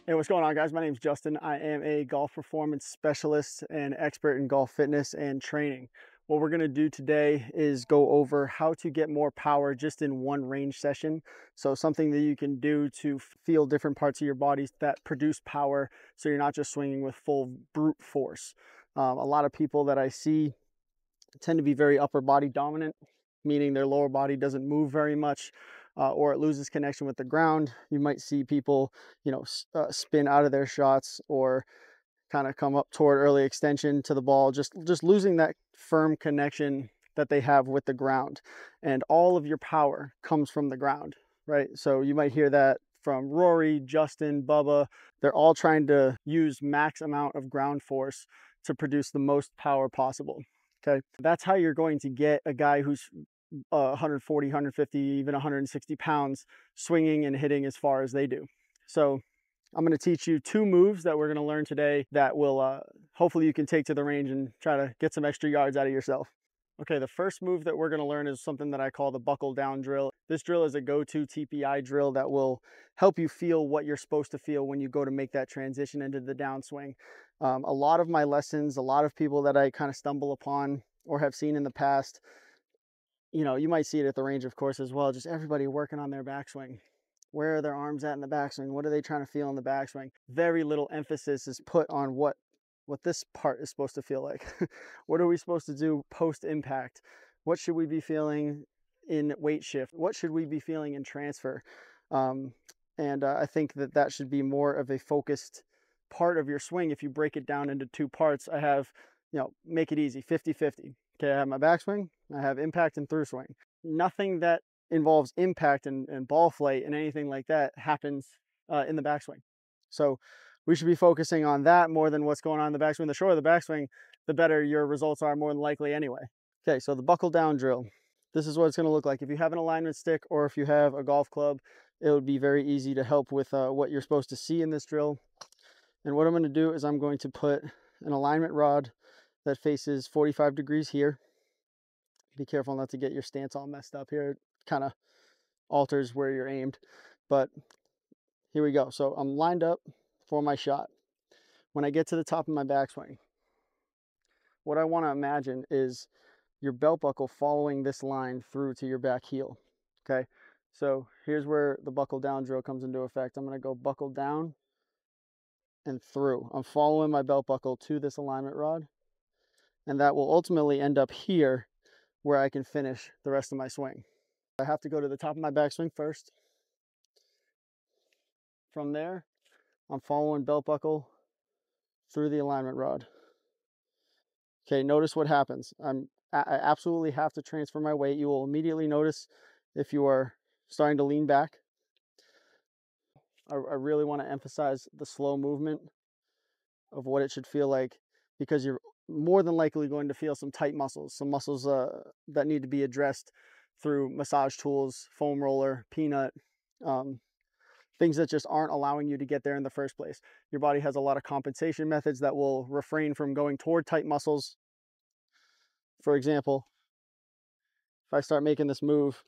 Hey, what's going on, guys? My name is Justin. I am a golf performance specialist and expert in golf fitness and training. What we're going to do today is go over how to get more power just in one range session. So something that you can do to feel different parts of your body that produce power, so you're not just swinging with full brute force. A lot of people that I see tend to be very upper body dominant, meaning their lower body doesn't move very much, or it loses connection with the ground. You might see people, spin out of their shots or kind of come up toward early extension to the ball, just losing that firm connection that they have with the ground. And all of your power comes from the ground, right? So you might hear that from Rory, Justin, Bubba. They're all trying to use max amount of ground force to produce the most power possible. Okay, that's how you're going to get a guy who's 140, 150, even 160 pounds swinging and hitting as far as they do. So I'm going to teach you two moves that we're going to learn today that will hopefully you can take to the range and try to get some extra yards out of yourself. Okay, the first move that we're going to learn is something that I call the buckle down drill. This drill is a go-to TPI drill that will help you feel what you're supposed to feel when you go to make that transition into the downswing. A lot of my lessons, a lot of people that I kind of stumble upon or have seen in the past, you might see it at the range, of course, as well. Just everybody working on their backswing. Where are their arms at in the backswing? What are they trying to feel in the backswing? Very little emphasis is put on what this part is supposed to feel like. What are we supposed to do post impact? What should we be feeling in weight shift? What should we be feeling in transfer? I think that should be more of a focused part of your swing. If you break it down into two parts, I have, make it easy, 50-50. Okay, I have my backswing, I have impact and through swing. Nothing that involves impact and ball flight and anything like that happens in the backswing. So we should be focusing on that more than what's going on in the backswing. The shorter the backswing, the better your results are more than likely anyway. Okay, so the buckle down drill. This is what it's going to look like. If you have an alignment stick or if you have a golf club, it would be very easy to help with what you're supposed to see in this drill. And what I'm going to do is I'm going to put an alignment rod that faces 45 degrees here. Be careful not to get your stance all messed up here. It kind of alters where you're aimed. But here we go. So I'm lined up for my shot. When I get to the top of my backswing, what I want to imagine is your belt buckle following this line through to your back heel. Okay, so here's where the buckle down drill comes into effect. I'm going to go buckle down and through. I'm following my belt buckle to this alignment rod, and that will ultimately end up here where I can finish the rest of my swing. I have to go to the top of my backswing first. From there, I'm following belt buckle through the alignment rod. Okay, notice what happens. I absolutely have to transfer my weight. You will immediately notice if you are starting to lean back. I really want to emphasize the slow movement of what it should feel like, because you're more than likely going to feel some tight muscles, some muscles that need to be addressed through massage tools, foam roller, peanut, things that just aren't allowing you to get there in the first place. Your body has a lot of compensation methods that will refrain from going toward tight muscles. For example, if I start making this move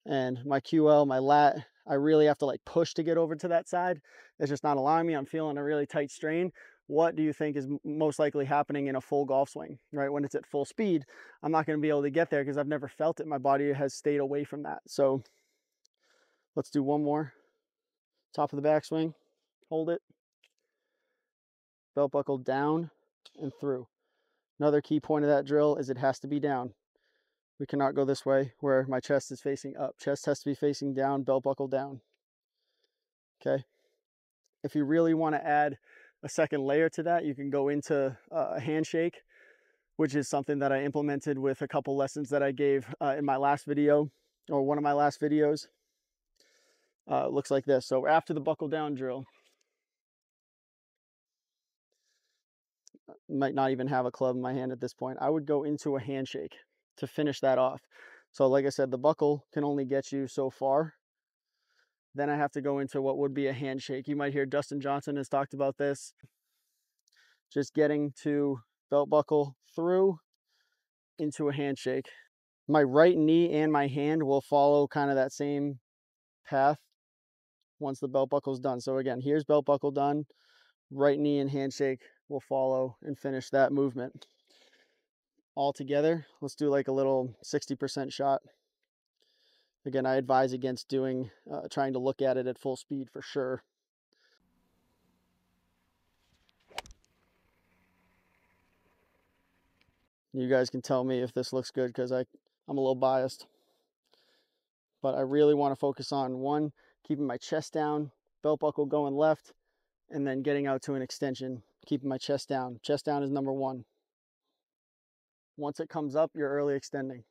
and my QL, my lat, I really have to like push to get over to that side. It's just not allowing me. I'm feeling a really tight strain. What do you think is most likely happening in a full golf swing, right? When it's at full speed, I'm not going to be able to get there because I've never felt it. My body has stayed away from that. So let's do one more. Top of the backswing, hold it. Belt buckle down and through. Another key point of that drill is it has to be down. We cannot go this way where my chest is facing up. Chest has to be facing down, belt buckle down. Okay. If you really want to add a second layer to that, you can go into a handshake, which is something that I implemented with a couple lessons that I gave in my last video, or one of my last videos. Looks like this. So after the buckle down drill, might not even have a club in my hand at this point, I would go into a handshake to finish that off. So like I said, the buckle can only get you so far. Then I have to go into what would be a handshake. You might hear Dustin Johnson has talked about this. Just getting to belt buckle through into a handshake. My right knee and my hand will follow kind of that same path once the belt buckle's done. So again, here's belt buckle done, right knee and handshake will follow and finish that movement. All together, let's do like a little 60% shot. Again, I advise against doing, trying to look at it at full speed for sure. You guys can tell me if this looks good because I'm a little biased. But I really want to focus on one, keeping my chest down, belt buckle going left, and then getting out to an extension, keeping my chest down. Chest down is number one. Once it comes up, you're early extending.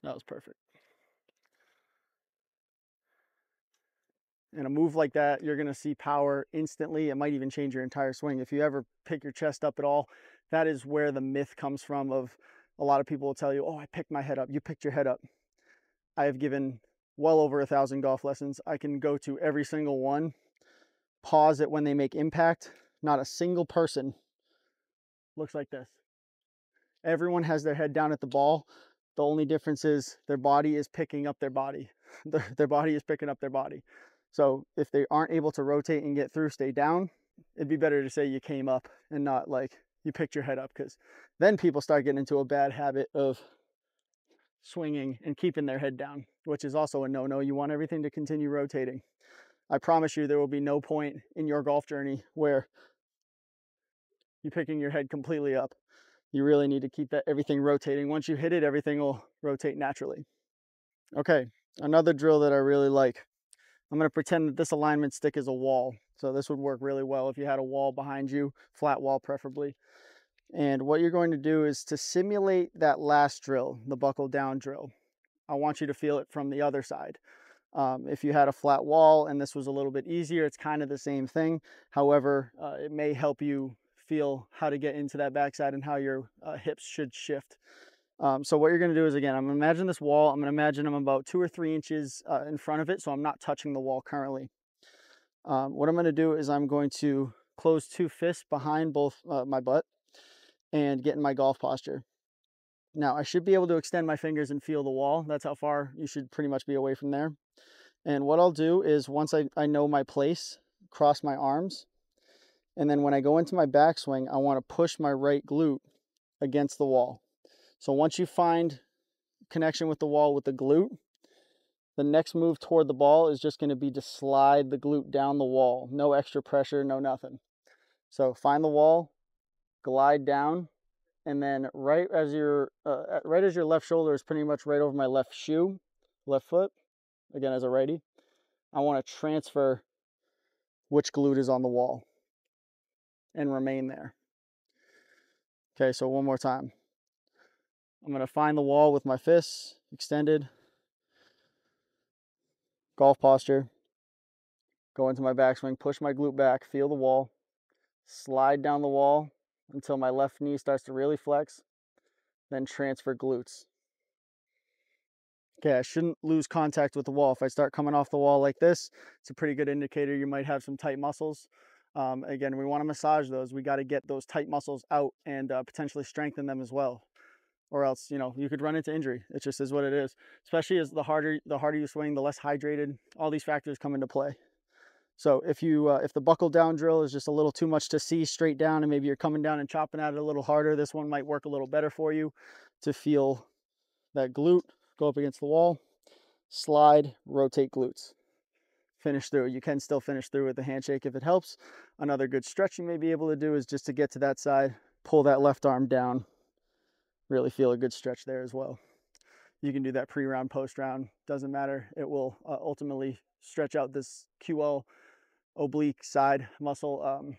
That was perfect. In a move like that, you're going to see power instantly. It might even change your entire swing. If you ever pick your chest up at all, that is where the myth comes from of a lot of people will tell you, oh, I picked my head up. You picked your head up. I have given well over 1,000 golf lessons. I can go to every single one, pause it when they make impact. Not a single person looks like this. Everyone has their head down at the ball. The only difference is their body is picking up their body. Their body is picking up their body. So if they aren't able to rotate and get through, stay down, it'd be better to say you came up and not like you picked your head up, because then people start getting into a bad habit of swinging and keeping their head down, which is also a no-no. You want everything to continue rotating. I promise you there will be no point in your golf journey where you're picking your head completely up. You really need to keep that everything rotating. Once you hit it, everything will rotate naturally. Okay, another drill that I really like. I'm going to pretend that this alignment stick is a wall. So this would work really well if you had a wall behind you, flat wall preferably. And what you're going to do is to simulate that last drill, the buckle down drill. I want you to feel it from the other side. If you had a flat wall and this was a little bit easier, it's kind of the same thing. However, it may help you feel how to get into that backside and how your hips should shift. So what you're going to do is, again, I'm going to imagine this wall. I'm going to imagine I'm about 2 or 3 inches in front of it, so I'm not touching the wall currently. What I'm going to do is I'm going to close 2 fists behind both my butt and get in my golf posture. Now, I should be able to extend my fingers and feel the wall. That's how far you should pretty much be away from there. And what I'll do is, once I know my place, cross my arms. And then when I go into my backswing, I want to push my right glute against the wall. So once you find connection with the wall with the glute, the next move toward the ball is just going to be to slide the glute down the wall. No extra pressure, no nothing. So find the wall, glide down, and then right as your left shoulder is pretty much right over my left shoe, left foot, again as a righty, I want to transfer which glute is on the wall and remain there. Okay, so one more time. I'm going to find the wall with my fists extended, golf posture, go into my backswing, push my glute back, feel the wall, slide down the wall until my left knee starts to really flex, then transfer glutes. Okay, I shouldn't lose contact with the wall. If I start coming off the wall like this, it's a pretty good indicator you might have some tight muscles. Again, we want to massage those. We got to get those tight muscles out and potentially strengthen them as well. Or else, you could run into injury. It just is what it is. Especially as the harder you swing, the less hydrated, all these factors come into play. So if the buckle down drill is just a little too much to see straight down, and maybe you're coming down and chopping at it a little harder, this one might work a little better for you to feel that glute go up against the wall, slide, rotate glutes, finish through. You can still finish through with the handshake if it helps. Another good stretch you may be able to do is just to get to that side, pull that left arm down, really feel a good stretch there as well. You can do that pre-round, post-round, doesn't matter. It will ultimately stretch out this QL oblique side muscle,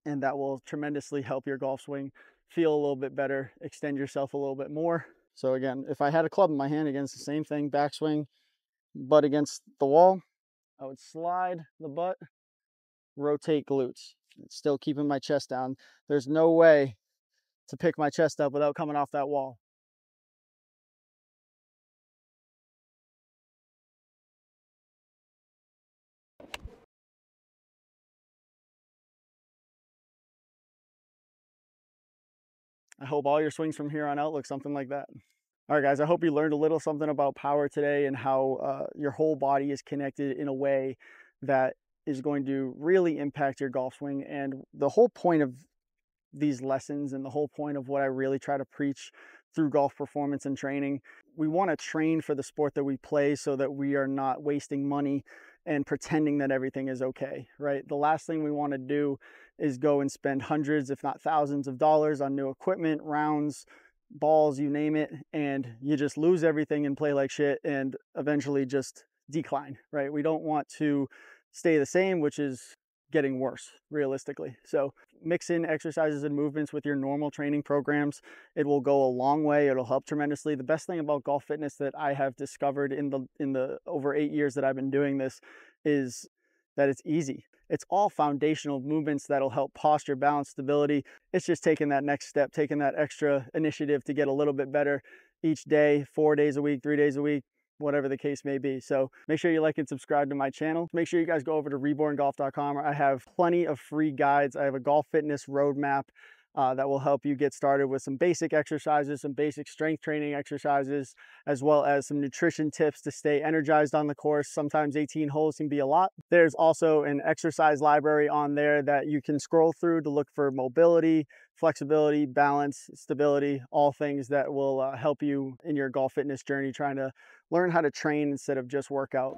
and that will tremendously help your golf swing feel a little bit better, extend yourself a little bit more. So again, if I had a club in my hand, against the same thing, backswing, butt against the wall, I would slide the butt, rotate glutes, still keeping my chest down. There's no way to pick my chest up without coming off that wall. I hope all your swings from here on out look something like that. All right, guys, I hope you learned a little something about power today and how your whole body is connected in a way that is going to really impact your golf swing. And the whole point of these lessons and the whole point of what I really try to preach through golf performance and training, we want to train for the sport that we play so that we are not wasting money and pretending that everything is okay, right? The last thing we want to do is go and spend hundreds, if not thousands of dollars on new equipment, rounds, balls, you name it, and you just lose everything and play like shit and eventually just decline, right? We don't want to stay the same, which is getting worse realistically. So mix in exercises and movements with your normal training programs. It will go a long way. It'll help tremendously. The best thing about golf fitness that I have discovered in the over 8 years that I've been doing this is that it's easy. It's all foundational movements that'll help posture, balance, stability. It's just taking that next step, taking that extra initiative to get a little bit better each day, 4 days a week, 3 days a week, whatever the case may be. So make sure you like and subscribe to my channel. Make sure you guys go over to reborngolf.com. I have plenty of free guides. I have a golf fitness roadmap that will help you get started with some basic exercises, some basic strength training exercises, as well as some nutrition tips to stay energized on the course. Sometimes 18 holes can be a lot. There's also an exercise library on there that you can scroll through to look for mobility, flexibility, balance, stability, all things that will help you in your golf fitness journey, trying to learn how to train instead of just work out.